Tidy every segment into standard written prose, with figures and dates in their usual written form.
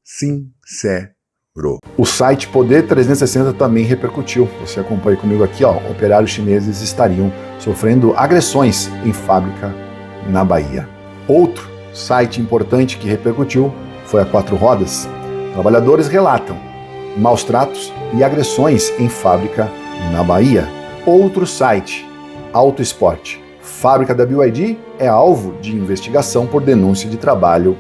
sincero. O site Poder 360 também repercutiu. Você acompanha comigo aqui, ó. Operários chineses estariam sofrendo agressões em fábrica na Bahia. Outro site importante que repercutiu foi a Quatro Rodas. Trabalhadores relatam maus tratos e agressões em fábrica na Bahia. Outro site, Auto Esporte. Fábrica da BYD é alvo de investigação por denúncia de trabalho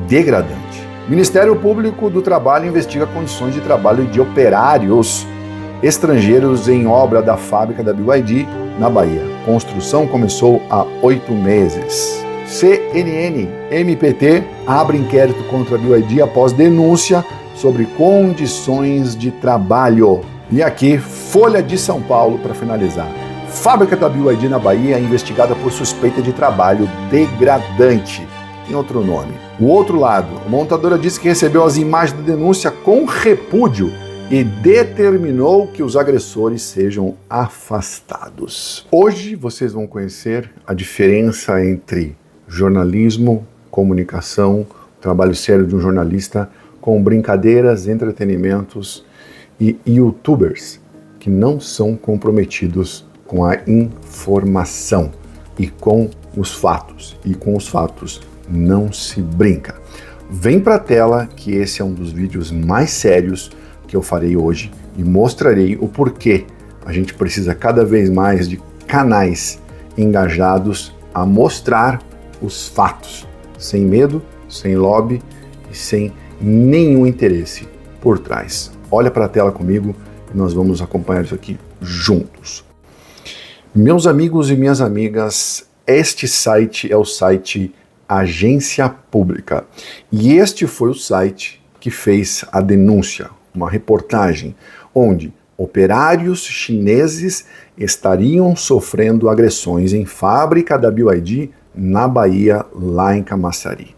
degradante. Ministério Público do Trabalho investiga condições de trabalho de operários estrangeiros em obra da fábrica da BYD na Bahia. Construção começou há 8 meses. CNN, MPT abre inquérito contra a BYD após denúncia sobre condições de trabalho. E aqui, Folha de São Paulo para finalizar. Fábrica da BYD na Bahia é investigada por suspeita de trabalho degradante. Tem outro nome. O outro lado, a montadora disse que recebeu as imagens da denúncia com repúdio e determinou que os agressores sejam afastados. Hoje vocês vão conhecer a diferença entre jornalismo, comunicação, trabalho sério de um jornalista com brincadeiras, entretenimentos e youtubers que não são comprometidos com a informação e com os fatos. E com os fatos não se brinca. Vem pra tela que esse é um dos vídeos mais sérios que eu farei hoje e mostrarei o porquê a gente precisa cada vez mais de canais engajados a mostrar os fatos, sem medo, sem lobby e sem nenhum interesse por trás. Olha pra tela comigo e nós vamos acompanhar isso aqui juntos. Meus amigos e minhas amigas, este site é o site Agência Pública. E este foi o site que fez a denúncia, uma reportagem, onde operários chineses estariam sofrendo agressões em fábrica da BYD na Bahia, lá em Camaçari.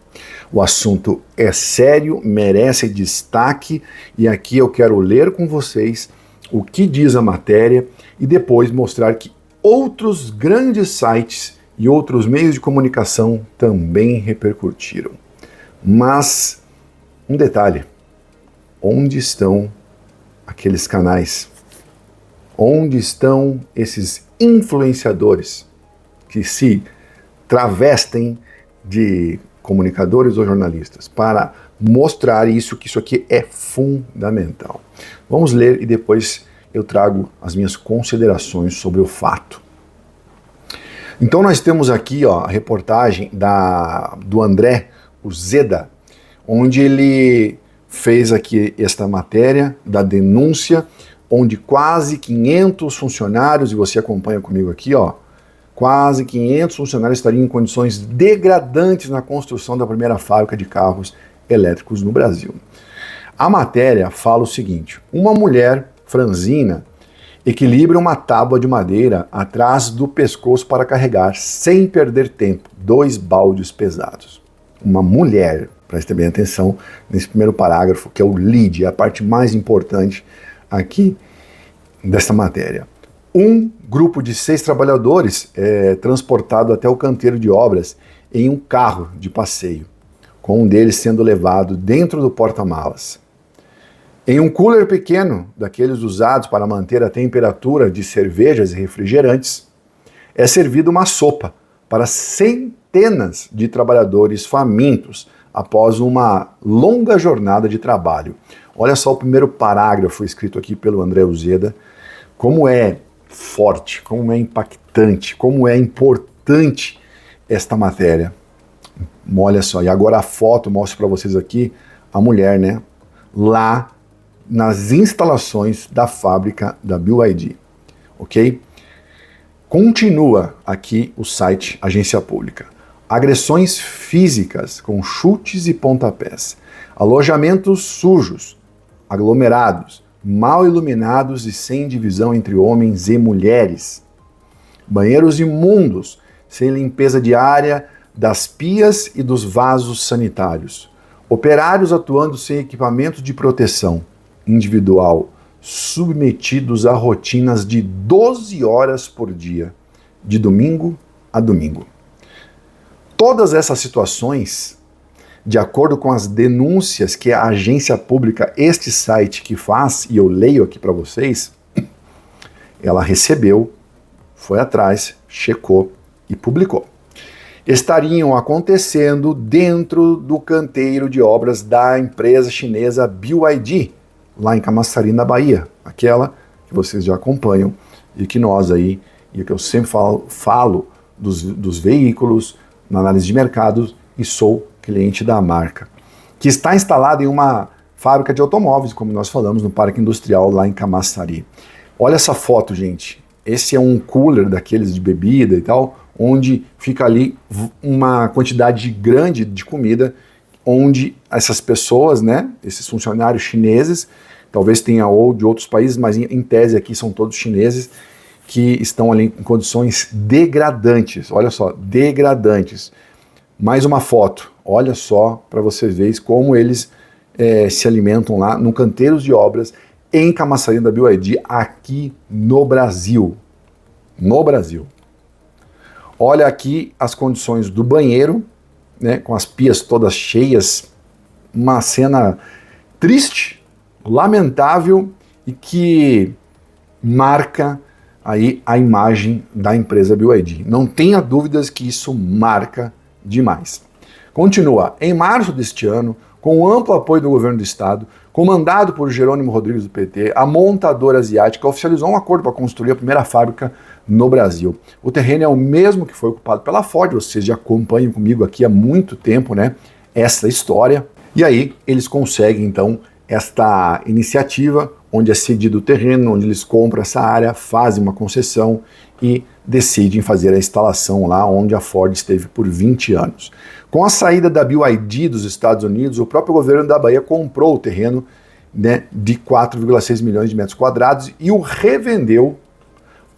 O assunto é sério, merece destaque, e aqui eu quero ler com vocês o que diz a matéria e depois mostrar que outros grandes sites e outros meios de comunicação também repercutiram. Mas, um detalhe, onde estão aqueles canais? Onde estão esses influenciadores que se travestem de comunicadores ou jornalistas para mostrar isso, que isso aqui é fundamental? Vamos ler e depois eu trago as minhas considerações sobre o fato. Então nós temos aqui, ó, a reportagem do André Uzeda, onde ele fez aqui esta matéria da denúncia, onde quase 500 funcionários, e você acompanha comigo aqui, ó, quase 500 funcionários estariam em condições degradantes na construção da primeira fábrica de carros elétricos no Brasil. A matéria fala o seguinte: uma mulher franzina equilibra uma tábua de madeira atrás do pescoço para carregar, sem perder tempo, 2 baldes pesados. Uma mulher, preste bem atenção nesse primeiro parágrafo, que é o lead, é a parte mais importante aqui desta matéria. Um grupo de 6 trabalhadores é transportado até o canteiro de obras em um carro de passeio, com um deles sendo levado dentro do porta-malas. Em um cooler pequeno, daqueles usados para manter a temperatura de cervejas e refrigerantes, é servida uma sopa para centenas de trabalhadores famintos após uma longa jornada de trabalho. Olha só o primeiro parágrafo escrito aqui pelo André Uzeda, como é forte, como é impactante, como é importante esta matéria. Olha só, e agora a foto, mostro para vocês aqui a mulher, né, lá nas instalações da fábrica da BYD, ok? Continua aqui o site Agência Pública. Agressões físicas com chutes e pontapés, alojamentos sujos, aglomerados, mal iluminados e sem divisão entre homens e mulheres, banheiros imundos, sem limpeza diária das pias e dos vasos sanitários, operários atuando sem equipamento de proteção individual, submetidos a rotinas de 12 horas por dia, de domingo a domingo. Todas essas situações de acordo com as denúncias que a agência pública, este site que faz, e eu leio aqui para vocês, ela recebeu, foi atrás, checou e publicou. Estariam acontecendo dentro do canteiro de obras da empresa chinesa BYD, lá em Camaçari, na Bahia, aquela que vocês já acompanham e que nós aí, e que eu sempre falo dos veículos, na análise de mercado, e sou cliente da marca, que está instalada em uma fábrica de automóveis, como nós falamos, no Parque Industrial lá em Camaçari. Olha essa foto, gente. Esse é um cooler daqueles de bebida e tal, onde fica ali uma quantidade grande de comida, onde essas pessoas, né, esses funcionários chineses, talvez tenha ou de outros países, mas em tese aqui são todos chineses, que estão ali em condições degradantes. Olha só, degradantes. Mais uma foto. Olha só para vocês verem como eles se alimentam lá no canteiros de obras em Camaçari da BYD, aqui no Brasil. No Brasil. Olha aqui as condições do banheiro, né, com as pias todas cheias. Uma cena triste, lamentável e que marca aí a imagem da empresa BYD. Não tenha dúvidas que isso marca demais. Continua. Em março deste ano, com o amplo apoio do governo do estado, comandado por Jerônimo Rodrigues do PT, a montadora asiática oficializou um acordo para construir a primeira fábrica no Brasil. O terreno é o mesmo que foi ocupado pela Ford, vocês já acompanham comigo aqui há muito tempo, né, essa história. E aí eles conseguem então esta iniciativa, onde é cedido o terreno, onde eles compram essa área, fazem uma concessão e decidem fazer a instalação lá onde a Ford esteve por 20 anos. Com a saída da BYD dos Estados Unidos, o próprio governo da Bahia comprou o terreno, né, de 4,6 milhões de metros quadrados e o revendeu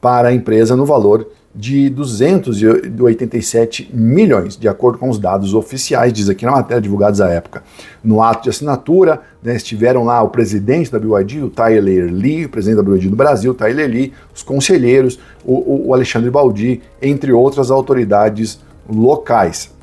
para a empresa no valor de 287 milhões, de acordo com os dados oficiais, diz aqui na matéria, divulgados à época. No ato de assinatura, né, estiveram lá o presidente da BYD, o Tyler Lee, o presidente da BYD do Brasil, o Tyler Lee, os conselheiros, o Alexandre Baldi, entre outras autoridades locais.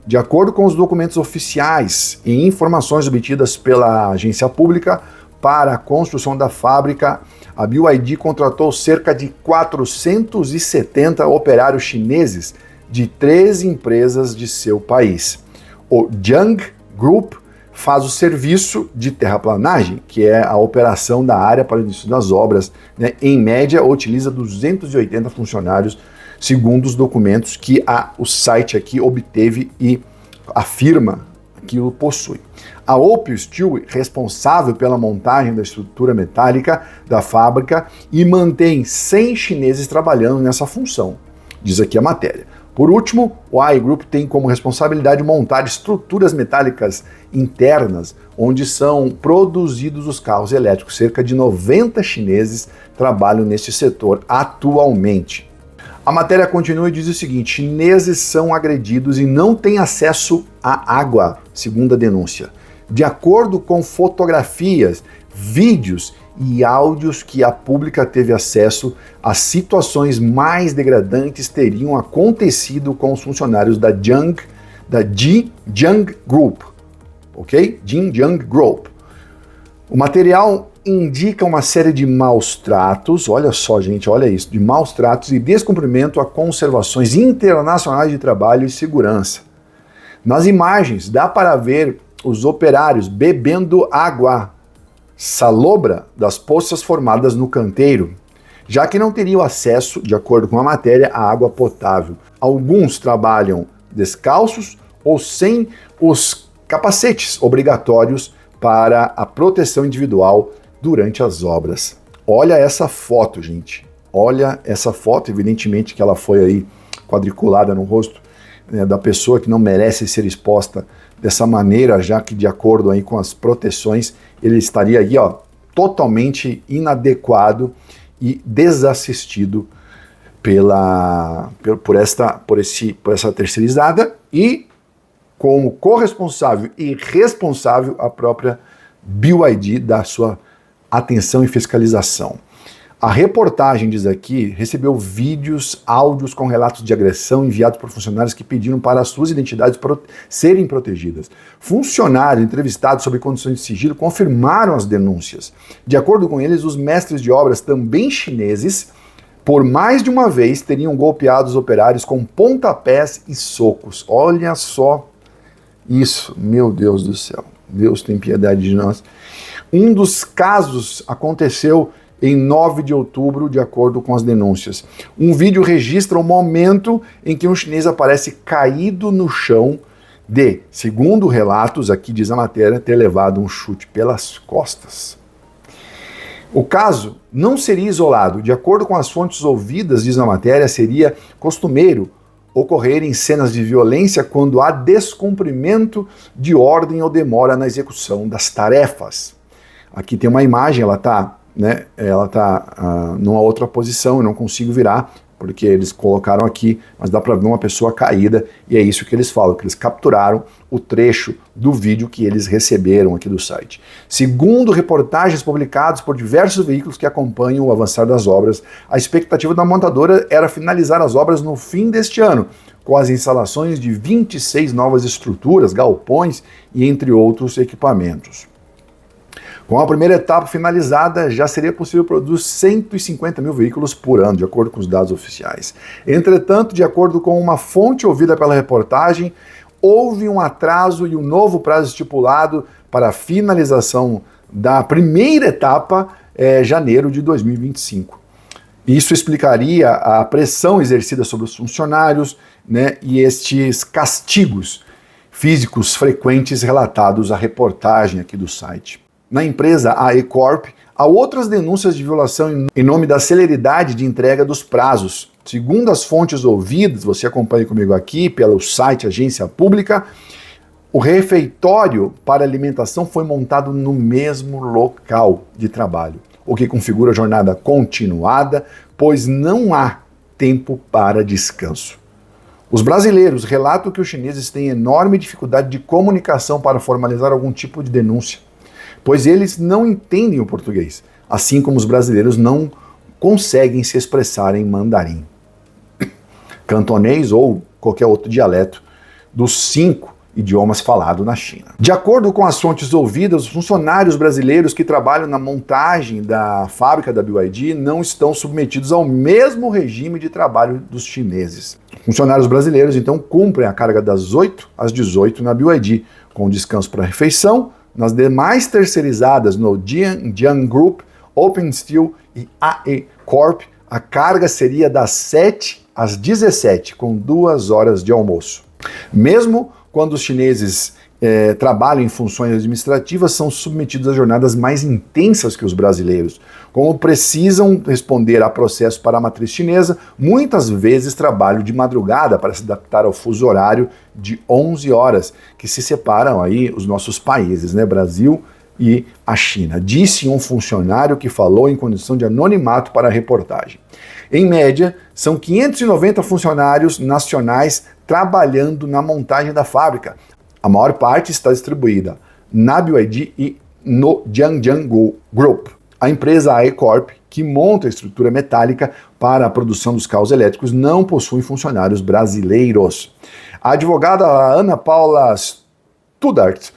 De acordo com os documentos oficiais e informações obtidas pela agência pública para a construção da fábrica, a BYD contratou cerca de 470 operários chineses de 13 empresas de seu país. O Jiang Group faz o serviço de terraplanagem, que é a operação da área para o início das obras, né? Em média, utiliza 280 funcionários, segundo os documentos que o site aqui obteve e afirma que o possui. A Opel Steel, responsável pela montagem da estrutura metálica da fábrica, e mantém 100 chineses trabalhando nessa função, diz aqui a matéria. Por último, o AI Group tem como responsabilidade montar estruturas metálicas internas, onde são produzidos os carros elétricos. Cerca de 90 chineses trabalham neste setor atualmente. A matéria continua e diz o seguinte: chineses são agredidos e não têm acesso à água, segundo a denúncia. De acordo com fotografias, vídeos e áudios que a pública teve acesso, as situações mais degradantes teriam acontecido com os funcionários da Jiang Group, ok? Jiang Group. O material indica uma série de maus tratos, olha só, gente, olha isso, de maus tratos e descumprimento a conservações internacionais de trabalho e segurança. Nas imagens, dá para ver os operários bebendo água salobra das poças formadas no canteiro, já que não teriam acesso, de acordo com a matéria, à água potável. Alguns trabalham descalços ou sem os capacetes obrigatórios para a proteção individual durante as obras. Olha essa foto, gente. Olha essa foto, evidentemente que ela foi aí quadriculada no rosto, né, da pessoa que não merece ser exposta dessa maneira, já que de acordo aí com as proteções, ele estaria aí, ó, totalmente inadequado e desassistido por essa terceirizada e como corresponsável e responsável a própria BYD da sua atenção e fiscalização. A reportagem, diz aqui, recebeu vídeos, áudios com relatos de agressão enviados por funcionários que pediram para as suas identidades serem protegidas. Funcionários entrevistados sobre condições de sigilo confirmaram as denúncias. De acordo com eles, os mestres de obras, também chineses, por mais de uma vez teriam golpeado os operários com pontapés e socos. Olha só isso, meu Deus do céu. Deus tem piedade de nós. Um dos casos aconteceu em 9 de outubro, de acordo com as denúncias. Um vídeo registra o momento em que um chinês aparece caído no chão segundo relatos, aqui diz a matéria, ter levado um chute pelas costas. O caso não seria isolado. De acordo com as fontes ouvidas, diz a matéria, seria costumeiro ocorrer em cenas de violência quando há descumprimento de ordem ou demora na execução das tarefas. Aqui tem uma imagem, ela está numa outra posição, eu não consigo virar, porque eles colocaram aqui, mas dá para ver uma pessoa caída, e é isso que eles falam, que eles capturaram o trecho do vídeo que eles receberam aqui do site. Segundo reportagens publicadas por diversos veículos que acompanham o avançar das obras, a expectativa da montadora era finalizar as obras no fim deste ano, com as instalações de 26 novas estruturas, galpões e entre outros equipamentos. Com a primeira etapa finalizada, já seria possível produzir 150 mil veículos por ano, de acordo com os dados oficiais. Entretanto, de acordo com uma fonte ouvida pela reportagem, houve um atraso e um novo prazo estipulado para a finalização da primeira etapa janeiro de 2025. Isso explicaria a pressão exercida sobre os funcionários, né, e estes castigos físicos frequentes relatados à reportagem aqui do site. Na empresa AECorp, há outras denúncias de violação em nome da celeridade de entrega dos prazos. Segundo as fontes ouvidas, você acompanha comigo aqui pelo site Agência Pública, o refeitório para alimentação foi montado no mesmo local de trabalho, o que configura a jornada continuada, pois não há tempo para descanso. Os brasileiros relatam que os chineses têm enorme dificuldade de comunicação para formalizar algum tipo de denúncia, pois eles não entendem o português, assim como os brasileiros não conseguem se expressar em mandarim, cantonês ou qualquer outro dialeto dos 5 idiomas falados na China. De acordo com as fontes ouvidas, os funcionários brasileiros que trabalham na montagem da fábrica da BYD não estão submetidos ao mesmo regime de trabalho dos chineses. Funcionários brasileiros, então, cumprem a carga das 8 às 18 na BYD, com descanso para refeição. Nas demais terceirizadas, no Jiangjiang Group, Open Steel e AECorp, a carga seria das 7 às 17, com 2 horas de almoço. Mesmo quando os chineses trabalham em funções administrativas, são submetidos a jornadas mais intensas que os brasileiros. Como precisam responder a processos para a matriz chinesa, muitas vezes trabalham de madrugada para se adaptar ao fuso horário de 11 horas, que se separam aí os nossos países, né, Brasil e a China. Disse um funcionário que falou em condição de anonimato para a reportagem. Em média, são 590 funcionários nacionais trabalhando na montagem da fábrica. A maior parte está distribuída na BYD e no Jiangjiang Group. A empresa AECorp, que monta a estrutura metálica para a produção dos carros elétricos, não possui funcionários brasileiros. A advogada Ana Paula Studart,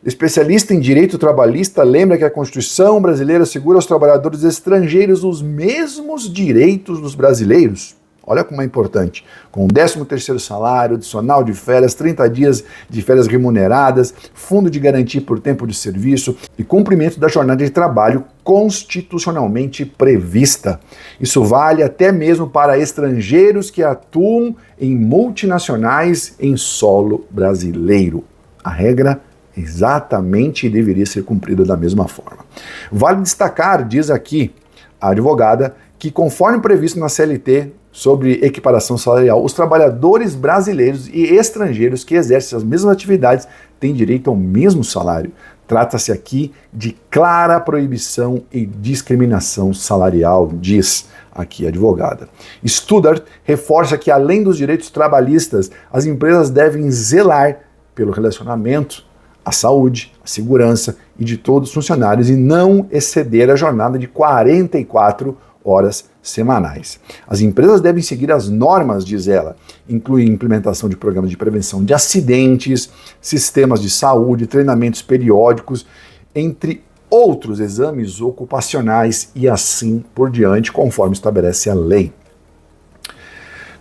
especialista em direito trabalhista, lembra que a Constituição brasileira assegura aos trabalhadores estrangeiros os mesmos direitos dos brasileiros. Olha como é importante, com o 13º salário, adicional de férias, 30 dias de férias remuneradas, fundo de garantia por tempo de serviço e cumprimento da jornada de trabalho constitucionalmente prevista. Isso vale até mesmo para estrangeiros que atuam em multinacionais em solo brasileiro. A regra exatamente deveria ser cumprida da mesma forma. Vale destacar, diz aqui a advogada, que conforme previsto na CLT, sobre equiparação salarial, os trabalhadores brasileiros e estrangeiros que exercem as mesmas atividades têm direito ao mesmo salário. Trata-se aqui de clara proibição e discriminação salarial, diz aqui a advogada. Studart reforça que, além dos direitos trabalhistas, as empresas devem zelar pelo relacionamento, a saúde, a segurança e de todos os funcionários e não exceder a jornada de 44 horas semanais. As empresas devem seguir as normas, diz ela, incluindo implementação de programas de prevenção de acidentes, sistemas de saúde, treinamentos periódicos, entre outros exames ocupacionais e assim por diante, conforme estabelece a lei.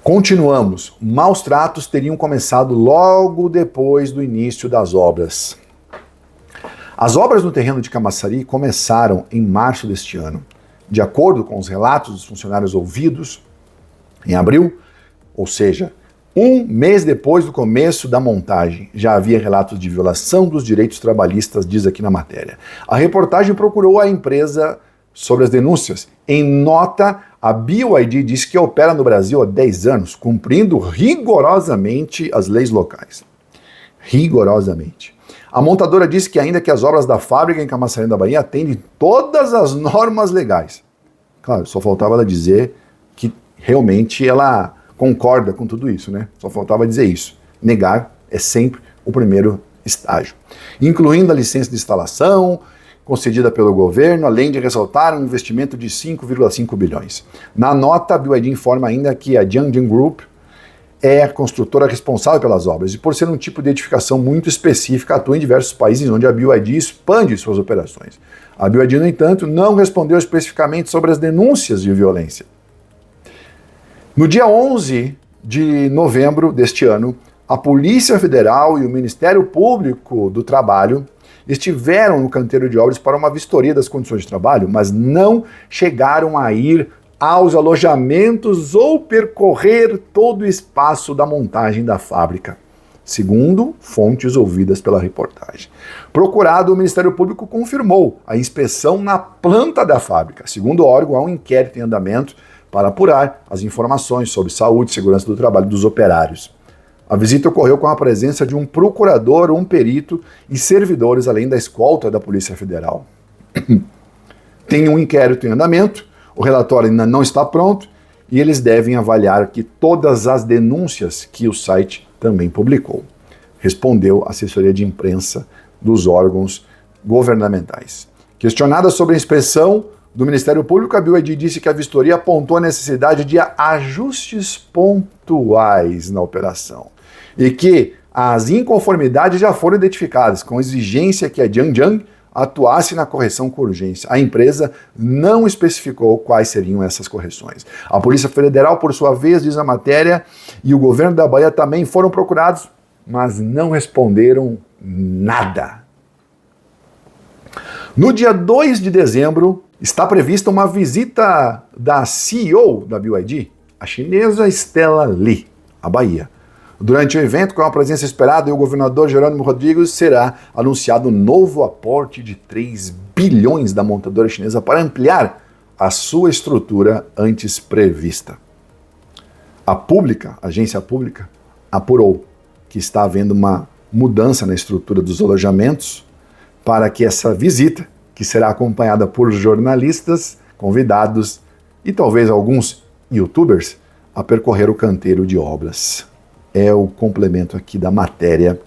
Continuamos. Maus tratos teriam começado logo depois do início das obras. As obras no terreno de Camaçari começaram em março deste ano. De acordo com os relatos dos funcionários ouvidos, em abril, ou seja, um mês depois do começo da montagem, já havia relatos de violação dos direitos trabalhistas, diz aqui na matéria. A reportagem procurou a empresa sobre as denúncias. Em nota, a BYD disse que opera no Brasil há 10 anos, cumprindo rigorosamente as leis locais. Rigorosamente. A montadora disse que ainda que as obras da fábrica em Camaçari da Bahia atendem todas as normas legais. Claro, só faltava ela dizer que realmente ela concorda com tudo isso, né? Só faltava dizer isso. Negar é sempre o primeiro estágio. Incluindo a licença de instalação concedida pelo governo, além de ressaltar um investimento de 5,5 bilhões. Na nota, a BYD informa ainda que a Jiangxin Group é a construtora responsável pelas obras e, por ser um tipo de edificação muito específica, atua em diversos países onde a BYD expande suas operações. A BYD, no entanto, não respondeu especificamente sobre as denúncias de violência. No dia 11 de novembro deste ano, a Polícia Federal e o Ministério Público do Trabalho estiveram no canteiro de obras para uma vistoria das condições de trabalho, mas não chegaram a ir aos alojamentos ou percorrer todo o espaço da montagem da fábrica, segundo fontes ouvidas pela reportagem. Procurado, o Ministério Público confirmou a inspeção na planta da fábrica. Segundo o órgão, há um inquérito em andamento para apurar as informações sobre saúde e segurança do trabalho dos operários. A visita ocorreu com a presença de um procurador, um perito e servidores, além da escolta da Polícia Federal. Tem um inquérito em andamento, o relatório ainda não está pronto e eles devem avaliar que todas as denúncias que o site também publicou. Respondeu a assessoria de imprensa dos órgãos governamentais. Questionada sobre a inspeção do Ministério Público, a BYD disse que a vistoria apontou a necessidade de ajustes pontuais na operação e que as inconformidades já foram identificadas, com exigência que a Jiangxin atuasse na correção com urgência. A empresa não especificou quais seriam essas correções. A Polícia Federal, por sua vez, diz a matéria, e o governo da Bahia também foram procurados, mas não responderam nada. No dia 2 de dezembro, está prevista uma visita da CEO da BYD, a chinesa Stella Li, à Bahia. Durante o evento, com a presença esperada e o governador Jerônimo Rodrigues, será anunciado um novo aporte de 3 bilhões da montadora chinesa para ampliar a sua estrutura antes prevista. A agência pública, apurou que está havendo uma mudança na estrutura dos alojamentos para que essa visita, que será acompanhada por jornalistas, convidados e talvez alguns youtubers, a percorrer o canteiro de obras. É o complemento aqui da matéria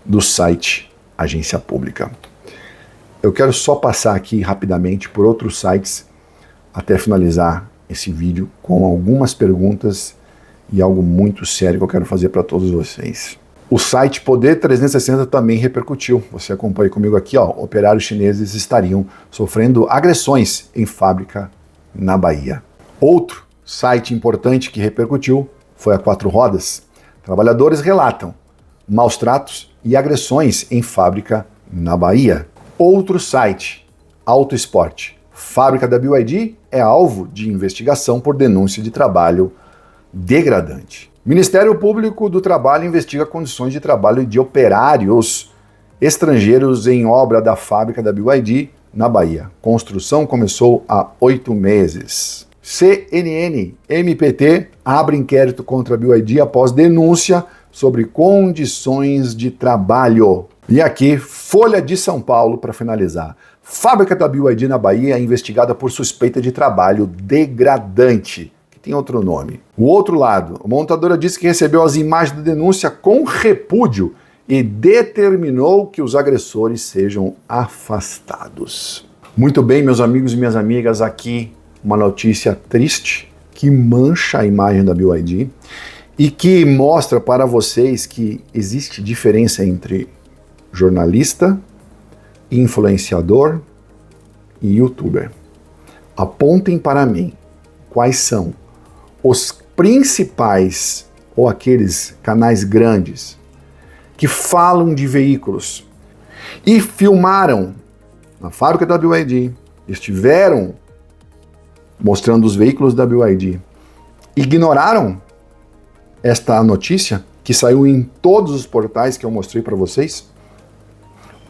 do site Agência Pública. Eu quero só passar aqui rapidamente por outros sites até finalizar esse vídeo com algumas perguntas e algo muito sério que eu quero fazer para todos vocês. O site Poder 360 também repercutiu. Você acompanha comigo aqui, ó. Operários chineses estariam sofrendo agressões em fábrica na Bahia. Outro site importante que repercutiu foi a Quatro Rodas. Trabalhadores relatam maus tratos e agressões em fábrica na Bahia. Outro site, Auto Esporte. Fábrica da BYD é alvo de investigação por denúncia de trabalho degradante. Ministério Público do Trabalho investiga condições de trabalho de operários estrangeiros em obra da fábrica da BYD na Bahia. Construção começou há 8 meses. CNN, MPT, abre inquérito contra a BYD após denúncia sobre condições de trabalho. E aqui, Folha de São Paulo, para finalizar. Fábrica da BYD na Bahia é investigada por suspeita de trabalho degradante, que tem outro nome. O outro lado, a montadora disse que recebeu as imagens da denúncia com repúdio e determinou que os agressores sejam afastados. Muito bem, meus amigos e minhas amigas, aqui uma notícia triste que mancha a imagem da BYD e que mostra para vocês que existe diferença entre jornalista, influenciador e youtuber. Apontem para mim quais são os principais ou aqueles canais grandes que falam de veículos e filmaram na fábrica da BYD, estiveram mostrando os veículos da BYD, ignoraram esta notícia que saiu em todos os portais que eu mostrei para vocês.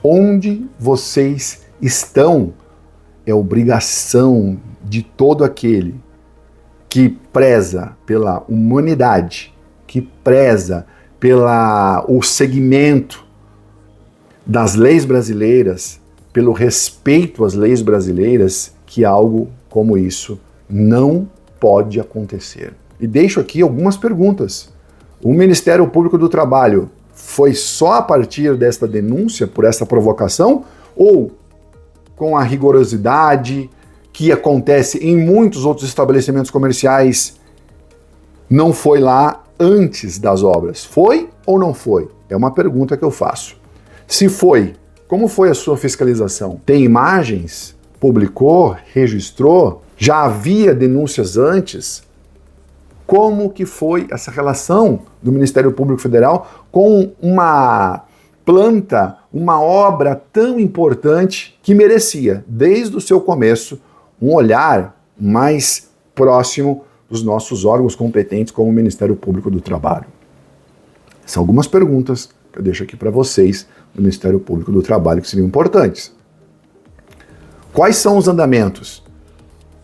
Onde vocês estão é obrigação de todo aquele que preza pela humanidade, que preza pelo segmento das leis brasileiras, pelo respeito às leis brasileiras, que algo como isso não pode acontecer. E deixo aqui algumas perguntas. O Ministério Público do Trabalho foi só a partir desta denúncia, por essa provocação, ou com a rigorosidade que acontece em muitos outros estabelecimentos comerciais, não foi lá antes das obras? Foi ou não foi? É uma pergunta que eu faço. Se foi, como foi a sua fiscalização? Tem imagens? Publicou? Registrou? Já havia denúncias antes? Como que foi essa relação do Ministério Público Federal com uma planta, uma obra tão importante que merecia, desde o seu começo, um olhar mais próximo dos nossos órgãos competentes como o Ministério Público do Trabalho? São algumas perguntas que eu deixo aqui para vocês do Ministério Público do Trabalho que seriam importantes. Quais são os andamentos?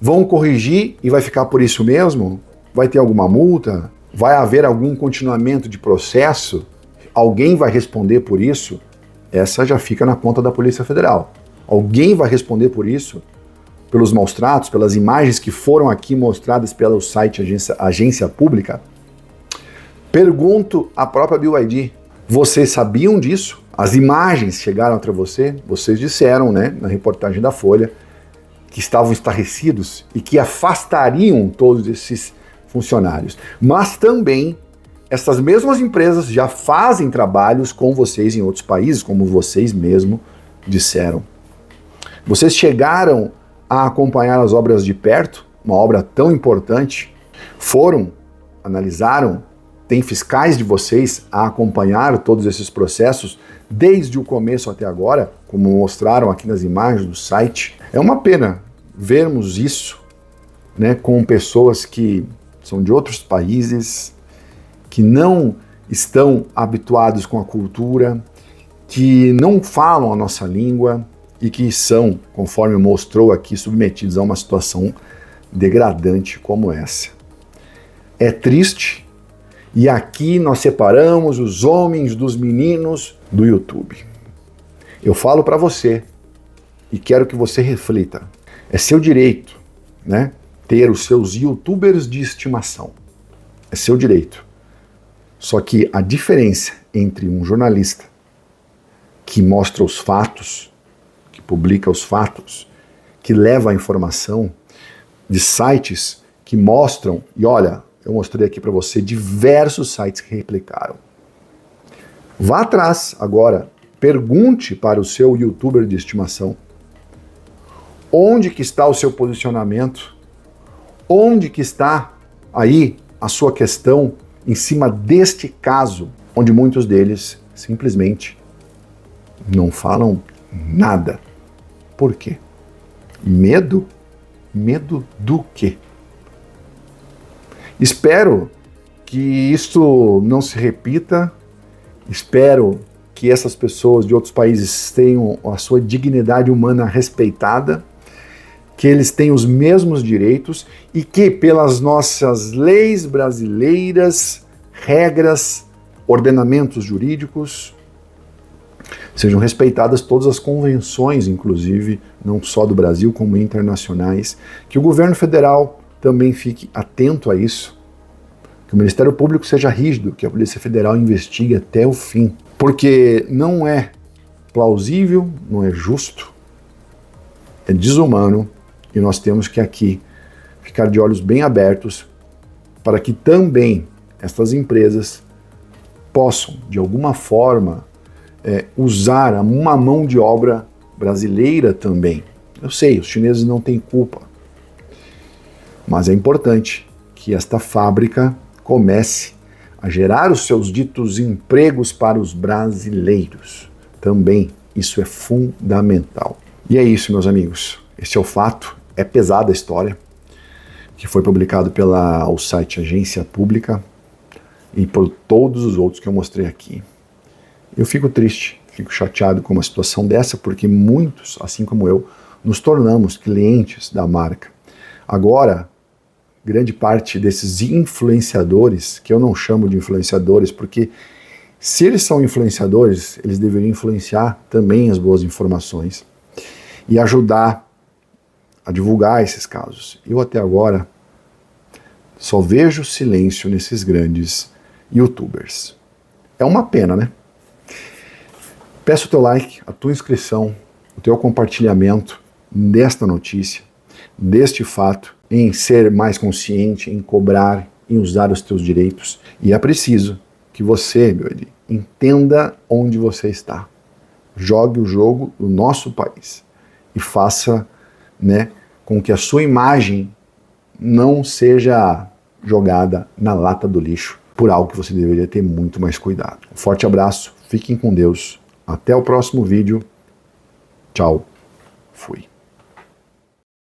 Vão corrigir e vai ficar por isso mesmo? Vai ter alguma multa? Vai haver algum continuamento de processo? Alguém vai responder por isso? Essa já fica na conta da Polícia Federal. Alguém vai responder por isso? Pelos maus tratos, pelas imagens que foram aqui mostradas pelo site Agência Pública? Pergunto à própria BYD, vocês sabiam disso? As imagens chegaram até você? Vocês disseram, né, na reportagem da Folha, que estavam estarrecidos e que afastariam todos esses funcionários. Mas também essas mesmas empresas já fazem trabalhos com vocês em outros países, como vocês mesmo disseram. Vocês chegaram a acompanhar as obras de perto, uma obra tão importante, foram, analisaram, tem fiscais de vocês a acompanhar todos esses processos desde o começo até agora, como mostraram aqui nas imagens do site. É uma pena vermos isso, né, com pessoas que são de outros países, que não estão habituados com a cultura, que não falam a nossa língua e que são, conforme mostrou aqui, submetidos a uma situação degradante como essa. É triste, e aqui nós separamos os homens dos meninos do YouTube. Eu falo para você e quero que você reflita. É seu direito, né, ter os seus youtubers de estimação. É seu direito. Só que a diferença entre um jornalista que mostra os fatos, que publica os fatos, que leva a informação, de sites que mostram, e olha, eu mostrei aqui para você diversos sites que replicaram. Vá atrás agora, pergunte para o seu youtuber de estimação onde que está o seu posicionamento, onde que está aí a sua questão em cima deste caso, onde muitos deles simplesmente não falam nada. Por quê? Medo? Medo do quê? Espero que isto não se repita, espero que essas pessoas de outros países tenham a sua dignidade humana respeitada, que eles tenham os mesmos direitos e que pelas nossas leis brasileiras, regras, ordenamentos jurídicos, sejam respeitadas todas as convenções, inclusive, não só do Brasil, como internacionais, que o governo federal também fique atento a isso, que o Ministério Público seja rígido, que a Polícia Federal investigue até o fim, porque não é plausível, não é justo, é desumano, e nós temos que aqui ficar de olhos bem abertos para que também estas empresas possam, de alguma forma, usar uma mão de obra brasileira também. Eu sei, os chineses não têm culpa, mas é importante que esta fábrica comece a gerar os seus ditos empregos para os brasileiros. Também isso é fundamental. E é isso, meus amigos. Esse é o fato. É pesada a história, que foi publicado pelo site Agência Pública e por todos os outros que eu mostrei aqui. Eu fico triste, fico chateado com uma situação dessa, porque muitos, assim como eu, nos tornamos clientes da marca. Agora, grande parte desses influenciadores, que eu não chamo de influenciadores, porque se eles são influenciadores, eles deveriam influenciar também as boas informações e ajudar a divulgar esses casos. Eu até agora só vejo silêncio nesses grandes youtubers. É uma pena, né? Peço o teu like, a tua inscrição, o teu compartilhamento desta notícia, deste fato, em ser mais consciente, em cobrar, em usar os teus direitos. E é preciso que você, meu Eli, entenda onde você está. Jogue o jogo do nosso país e faça, com que a sua imagem não seja jogada na lata do lixo por algo que você deveria ter muito mais cuidado. Um forte abraço, fiquem com Deus, até o próximo vídeo, tchau, fui.